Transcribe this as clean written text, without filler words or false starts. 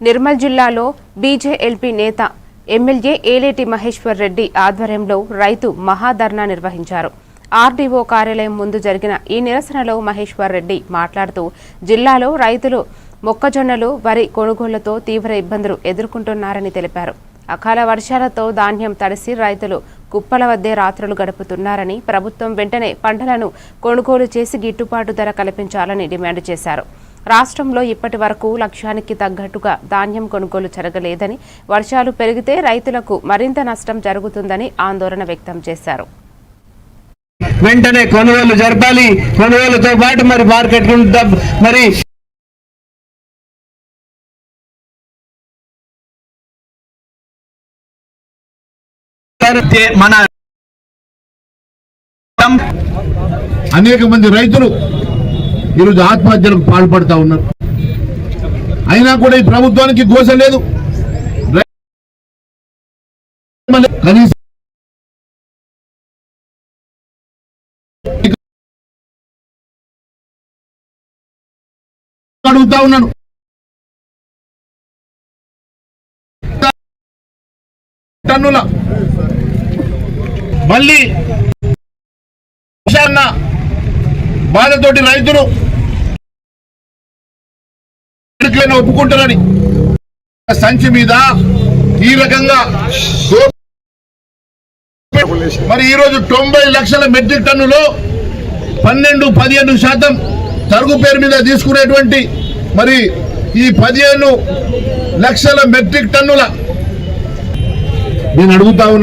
నిర్మల్ జిల్లాలో బీజేఎల్పీ నేత ఎమ్మెల్యే ఏలేటి మహేశ్వర్ రెడ్డి ఆధ్వర్యంలో రైతు మహాధర్నా నిర్వహించారు. ఆర్డీఓ కార్యాలయం ముందు జరిగిన ఈ నిరసనలో మహేశ్వర్ రెడ్డి మాట్లాడుతూ జిల్లాలో రైతులు మొక్కజొన్నలు, వరి కొనుగోళ్లతో తీవ్ర ఇబ్బందులు ఎదుర్కొంటున్నారని తెలిపారు. అకాల వర్షాలతో ధాన్యం తడిసి రైతులు కుప్పల వద్దే రాత్రులు గడుపుతున్నారని, ప్రభుత్వం వెంటనే పంటలను కొనుగోలు చేసి గిట్టుబాటు ధర కల్పించాలని డిమాండ్ చేశారు. రాష్ట్రంలో ఇప్పటి వరకు లక్ష్యానికి తగ్గట్టుగా ధాన్యం కొనుగోలు జరగలేదని, వర్షాలు పెరిగితే రైతులకు మరింత నష్టం జరుగుతుందని ఆందోళన వ్యక్తం చేశారు. వెంటనే కొనుగోలు జరపాలి. కొనుగోలుతో పాటు మరి మార్కెట్ మరి మన అనేక మంది రైతులు ఈరోజు ఆత్మహత్యలకు పాల్పడతా ఉన్నారు. అయినా కూడా ఈ ప్రభుత్వానికి గోస లేదు. కనీసం అడుగుతా ఉన్నాను, టన్నుల మళ్ళీ బాధతోటి రైతులు ఒప్పుకుంటారని సంచి మీద ఈ రకంగా మరి ఈరోజు 90 లక్షల మెట్రిక్ టన్నులో 12-15% తరుగు పేరు మీద తీసుకునేటువంటి మరి ఈ 15 లక్షల మెట్రిక్ టన్నుల నేను అడుగుతా ఉన్నా.